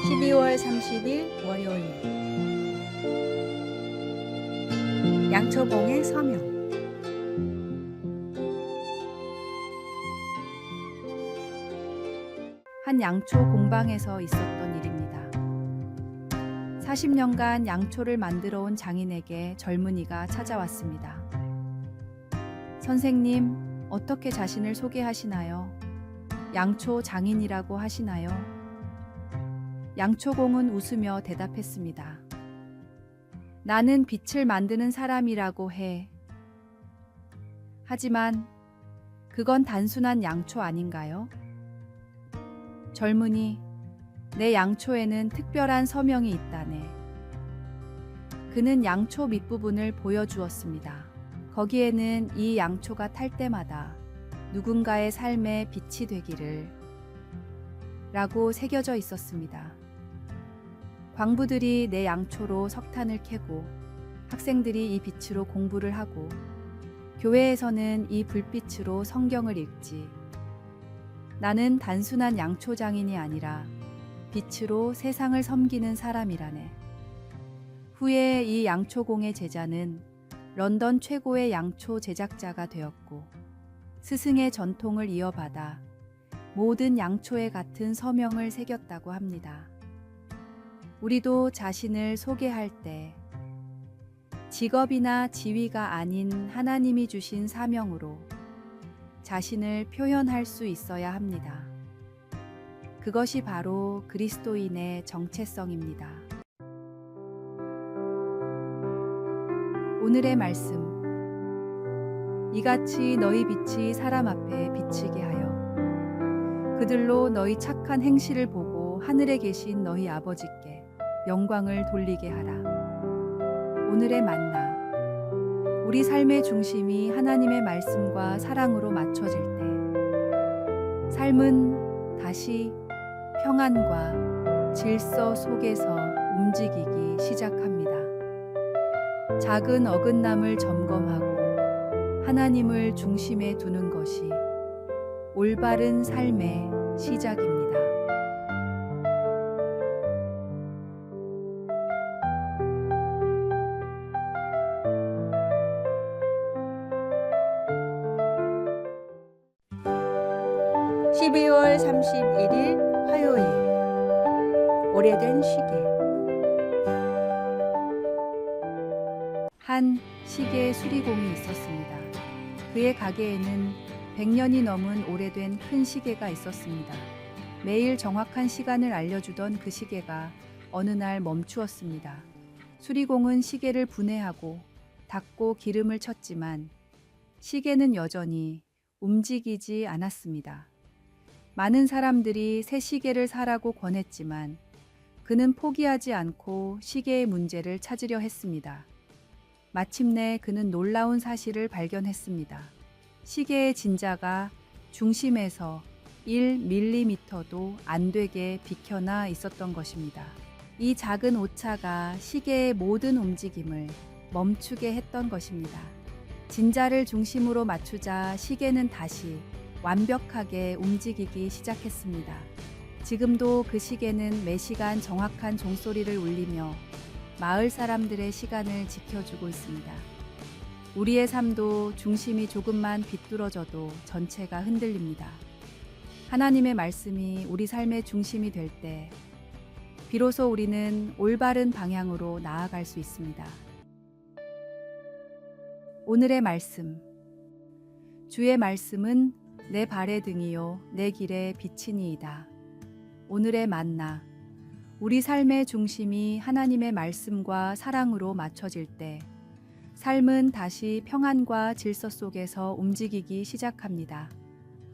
12월 30일 월요일 양초봉의 서명. 한 양초 공방에서 있었던 일입니다. 40년간 양초를 만들어 온 장인에게 젊은이가 찾아왔습니다. 선생님, 어떻게 자신을 소개하시나요? 양초 장인이라고 하시나요? 양초공은 웃으며 대답했습니다. 나는 빛을 만드는 사람이라고 해. 하지만 그건 단순한 양초 아닌가요? 젊은이, 내 양초에는 특별한 서명이 있다네. 그는 양초 밑부분을 보여주었습니다. 거기에는 이 양초가 탈 때마다 누군가의 삶에 빛이 되기를 라고 새겨져 있었습니다. 광부들이 내 양초로 석탄을 캐고 학생들이 이 빛으로 공부를 하고 교회에서는 이 불빛으로 성경을 읽지. 나는 단순한 양초 장인이 아니라 빛으로 세상을 섬기는 사람이라네. 후에 이 양초공의 제자는 런던 최고의 양초 제작자가 되었고 스승의 전통을 이어받아 모든 양초에 같은 서명을 새겼다고 합니다. 우리도 자신을 소개할 때 직업이나 지위가 아닌 하나님이 주신 사명으로 자신을 표현할 수 있어야 합니다. 그것이 바로 그리스도인의 정체성입니다. 오늘의 말씀. 이같이 너희 빛이 사람 앞에 비치게 하여 그들로 너희 착한 행실을 보고 하늘에 계신 너희 아버지께 영광을 돌리게 하라. 오늘의 만나. 우리 삶의 중심이 하나님의 말씀과 사랑으로 맞춰질 때 삶은 다시 평안과 질서 속에서 움직이기 시작합니다. 작은 어긋남을 점검하고 하나님을 중심에 두는 것이 올바른 삶의 시작입니다. (12월 31일) 화요일. 오래된 시계. 한 시계 수리공이 있었습니다. 그의 가게에는 100년이 넘은 오래된 큰 시계가 있었습니다. 매일 정확한 시간을 알려주던 그 시계가 어느 날 멈추었습니다. 수리공은 시계를 분해하고 닦고 기름을 쳤지만 시계는 여전히 움직이지 않았습니다. 많은 사람들이 새 시계를 사라고 권했지만 그는 포기하지 않고 시계의 문제를 찾으려 했습니다. 마침내 그는 놀라운 사실을 발견했습니다. 시계의 진자가 중심에서 1mm도 안 되게 비켜나 있었던 것입니다. 이 작은 오차가 시계의 모든 움직임을 멈추게 했던 것입니다. 진자를 중심으로 맞추자 시계는 다시 완벽하게 움직이기 시작했습니다. 지금도 그 시계는 매시간 정확한 종소리를 울리며 마을 사람들의 시간을 지켜주고 있습니다. 우리의 삶도 중심이 조금만 비뚤어져도 전체가 흔들립니다. 하나님의 말씀이 우리 삶의 중심이 될 때 비로소 우리는 올바른 방향으로 나아갈 수 있습니다. 오늘의 말씀. 주의 말씀은 내 발의 등이요 내 길의 빛이니이다. 오늘의 만나. 우리 삶의 중심이 하나님의 말씀과 사랑으로 맞춰질 때 삶은 다시 평안과 질서 속에서 움직이기 시작합니다.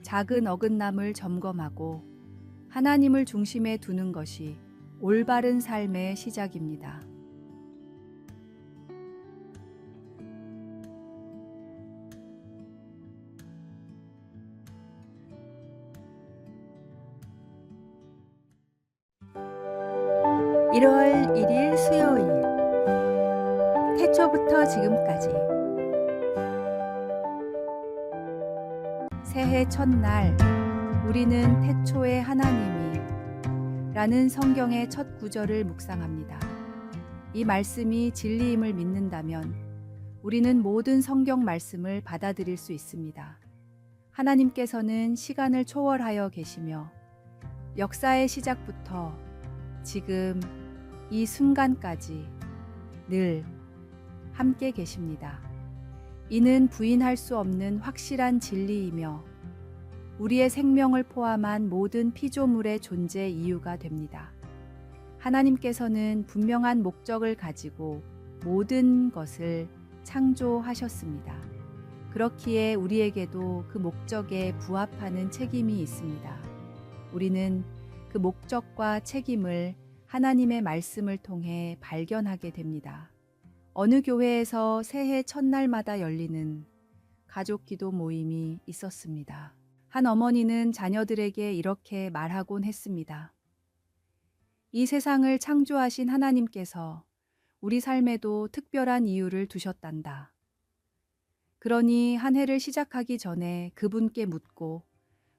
작은 어긋남을 점검하고 하나님을 중심에 두는 것이 올바른 삶의 시작입니다. 1월 1일 수요일 태초부터 지금까지 새해 첫날 우리는 태초에 하나님이 라는 성경의 첫 구절을 묵상합니다. 이 말씀이 진리임을 믿는다면 우리는 모든 성경 말씀을 받아들일 수 있습니다. 하나님께서는 시간을 초월하여 계시며 역사의 시작부터 지금 이 순간까지 늘 함께 계십니다. 이는 부인할 수 없는 확실한 진리이며 우리의 생명을 포함한 모든 피조물의 존재 이유가 됩니다. 하나님께서는 분명한 목적을 가지고 모든 것을 창조하셨습니다. 그렇기에 우리에게도 그 목적에 부합하는 책임이 있습니다. 우리는 그 목적과 책임을 하나님의 말씀을 통해 발견하게 됩니다. 어느 교회에서 새해 첫날마다 열리는 가족 기도 모임이 있었습니다. 한 어머니는 자녀들에게 이렇게 말하곤 했습니다. 이 세상을 창조하신 하나님께서 우리 삶에도 특별한 이유를 두셨단다. 그러니 한 해를 시작하기 전에 그분께 묻고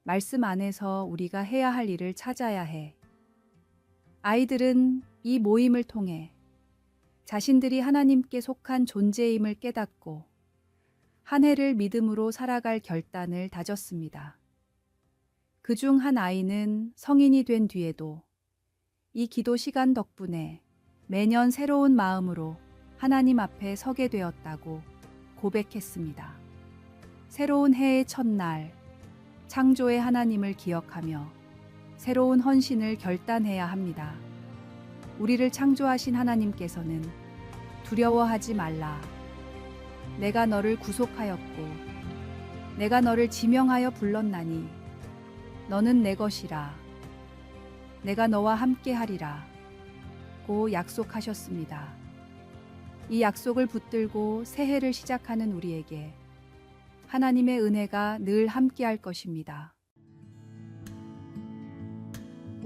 말씀 안에서 우리가 해야 할 일을 찾아야 해. 아이들은 이 모임을 통해 자신들이 하나님께 속한 존재임을 깨닫고 한 해를 믿음으로 살아갈 결단을 다졌습니다. 그중 한 아이는 성인이 된 뒤에도 이 기도 시간 덕분에 매년 새로운 마음으로 하나님 앞에 서게 되었다고 고백했습니다. 새로운 해의 첫날, 창조의 하나님을 기억하며 새로운 헌신을 결단해야 합니다. 우리를 창조하신 하나님께서는 두려워하지 말라. 내가 너를 구속하였고 내가 너를 지명하여 불렀나니 너는 내 것이라. 내가 너와 함께 하리라 고 약속하셨습니다. 이 약속을 붙들고 새해를 시작하는 우리에게 하나님의 은혜가 늘 함께할 것입니다.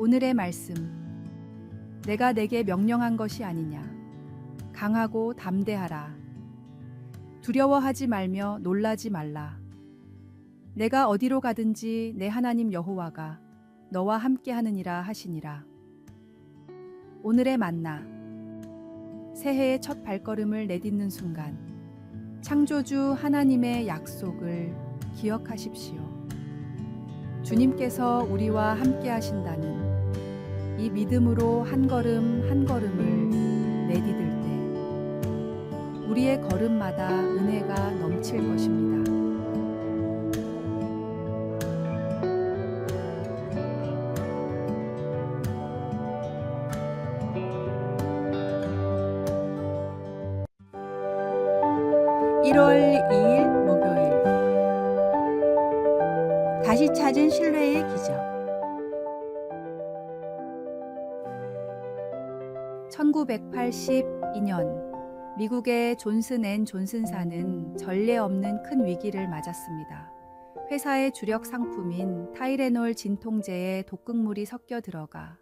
오늘의 말씀, 내가 내게 명령한 것이 아니냐. 강하고 담대하라. 두려워하지 말며 놀라지 말라. 내가 어디로 가든지 내 하나님 여호와가 너와 함께하느니라 하시니라. 오늘의 만나, 새해의 첫 발걸음을 내딛는 순간 창조주 하나님의 약속을 기억하십시오. 주님께서 우리와 함께 하신다는 이 믿음으로 한 걸음 한 걸음을 내디딜 때 우리의 걸음마다 은혜가 넘칠 것입니다. (1월 2일) 목요일 다시 찾은 신뢰의 기적. 1982년 미국의 존슨 앤 존슨사는 전례 없는 큰 위기를 맞았습니다. 회사의 주력 상품인 타이레놀 진통제에 독극물이 섞여 들어가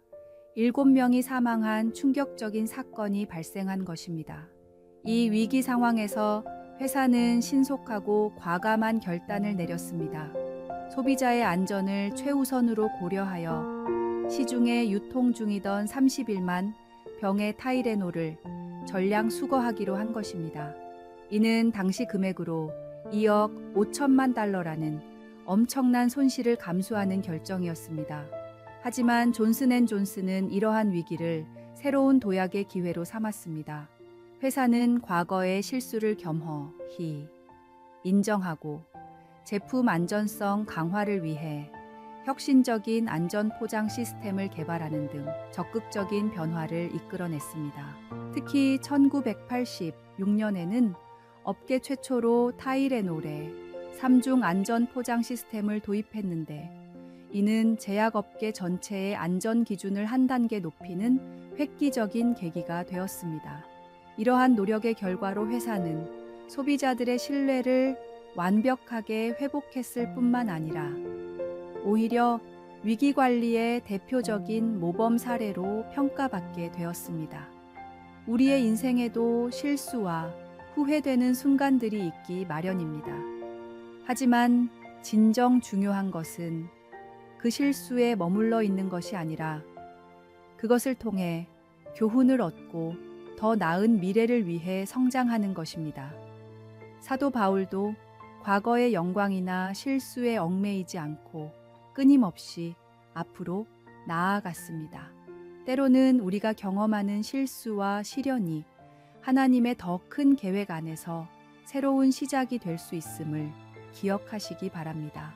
7명이 사망한 충격적인 사건이 발생한 것입니다. 이 위기 상황에서 회사는 신속하고 과감한 결단을 내렸습니다. 소비자의 안전을 최우선으로 고려하여 시중에 유통 중이던 31만 병의 타이레놀을 전량 수거하기로 한 것입니다. 이는 당시 금액으로 2억 5천만 달러라는 엄청난 손실을 감수하는 결정이었습니다. 하지만 존슨앤존슨은 이러한 위기를 새로운 도약의 기회로 삼았습니다. 회사는 과거의 실수를 겸허히 인정하고 제품 안전성 강화를 위해 혁신적인 안전 포장 시스템을 개발하는 등 적극적인 변화를 이끌어냈습니다. 특히 1986년에는 업계 최초로 타이레놀에 3중 안전 포장 시스템을 도입했는데 이는 제약업계 전체의 안전 기준을 한 단계 높이는 획기적인 계기가 되었습니다. 이러한 노력의 결과로 회사는 소비자들의 신뢰를 완벽하게 회복했을 뿐만 아니라 오히려 위기 관리의 대표적인 모범 사례로 평가받게 되었습니다. 우리의 인생에도 실수와 후회되는 순간들이 있기 마련입니다. 하지만 진정 중요한 것은 그 실수에 머물러 있는 것이 아니라 그것을 통해 교훈을 얻고 더 나은 미래를 위해 성장하는 것입니다. 사도 바울도 과거의 영광이나 실수에 얽매이지 않고 끊임없이 앞으로 나아갔습니다. 때로는 우리가 경험하는 실수와 시련이 하나님의 더 큰 계획 안에서 새로운 시작이 될 수 있음을 기억하시기 바랍니다.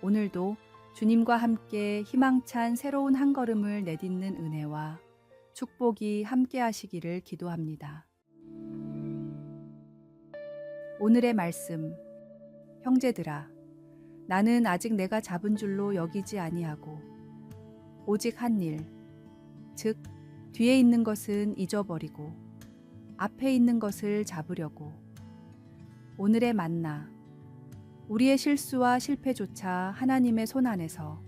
오늘도 주님과 함께 희망찬 새로운 한 걸음을 내딛는 은혜와 축복이 함께 하시기를 기도합니다. 오늘의 말씀. 형제들아, 나는 아직 내가 잡은 줄로 여기지 아니하고 오직 한 일, 즉 뒤에 있는 것은 잊어버리고 앞에 있는 것을 잡으려고. 오늘의 만나. 우리의 실수와 실패조차 하나님의 손 안에서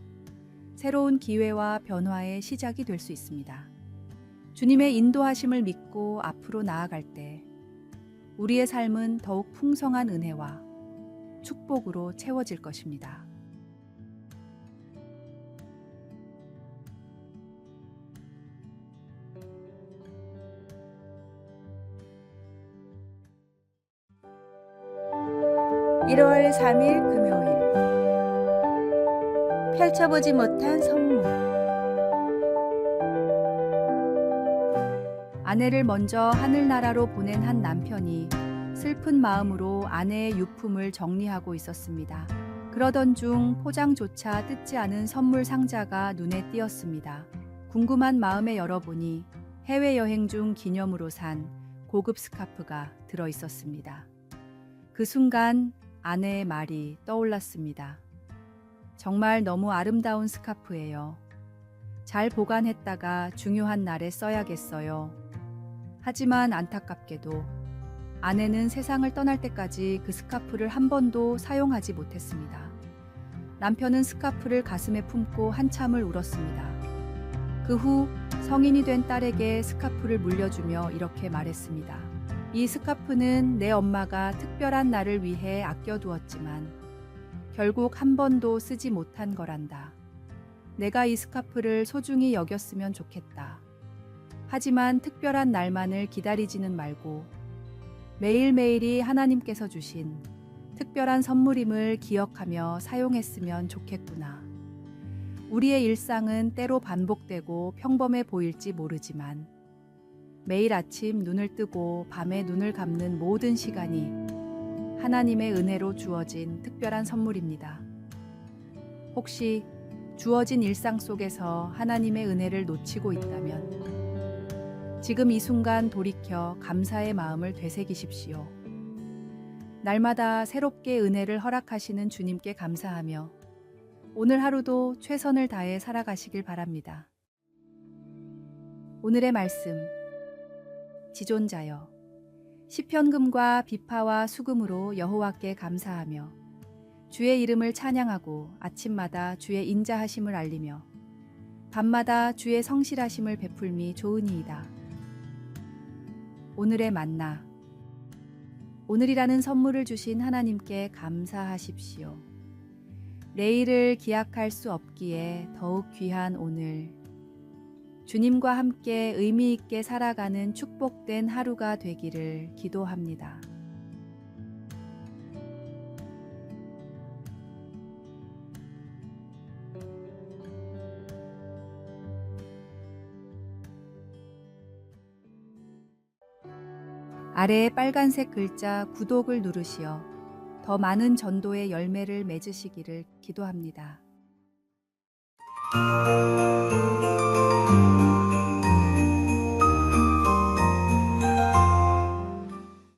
새로운 기회와 변화의 시작이 될 수 있습니다. 주님의 인도하심을 믿고 앞으로 나아갈 때 우리의 삶은 더욱 풍성한 은혜와 축복으로 채워질 것입니다. (1월 3일) 금요일. 펼쳐보지 못한 선물. 아내를 먼저 하늘나라로 보낸 한 남편이 슬픈 마음으로 아내의 유품을 정리하고 있었습니다. 그러던 중 포장조차 뜯지 않은 선물 상자가 눈에 띄었습니다. 궁금한 마음에 열어보니 해외여행 중 기념으로 산 고급 스카프가 들어 있었습니다. 그 순간 아내의 말이 떠올랐습니다. 정말 너무 아름다운 스카프예요. 잘 보관했다가 중요한 날에 써야겠어요. 하지만 안타깝게도 아내는 세상을 떠날 때까지 그 스카프를 한 번도 사용하지 못했습니다. 남편은 스카프를 가슴에 품고 한참을 울었습니다. 그 후 성인이 된 딸에게 스카프를 물려주며 이렇게 말했습니다. 이 스카프는 내 엄마가 특별한 날을 위해 아껴두었지만 결국 한 번도 쓰지 못한 거란다. 내가 이 스카프를 소중히 여겼으면 좋겠다. 하지만 특별한 날만을 기다리지는 말고 매일매일이 하나님께서 주신 특별한 선물임을 기억하며 사용했으면 좋겠구나. 우리의 일상은 때로 반복되고 평범해 보일지 모르지만 매일 아침 눈을 뜨고 밤에 눈을 감는 모든 시간이 하나님의 은혜로 주어진 특별한 선물입니다. 혹시 주어진 일상 속에서 하나님의 은혜를 놓치고 있다면 지금 이 순간 돌이켜 감사의 마음을 되새기십시오. 날마다 새롭게 은혜를 허락하시는 주님께 감사하며 오늘 하루도 최선을 다해 살아가시길 바랍니다. 오늘의 말씀. 지존자여, 시편금과 비파와 수금으로 여호와께 감사하며 주의 이름을 찬양하고 아침마다 주의 인자하심을 알리며 밤마다 주의 성실하심을 베풀미 좋으니이다. 오늘의 만나. 오늘이라는 선물을 주신 하나님께 감사하십시오. 내일을 기약할 수 없기에 더욱 귀한 오늘, 주님과 함께 의미 있게 살아가는 축복된 하루가 되기를 기도합니다. 아래에 빨간색 글자 구독을 누르시어 더 많은 전도의 열매를 맺으시기를 기도합니다.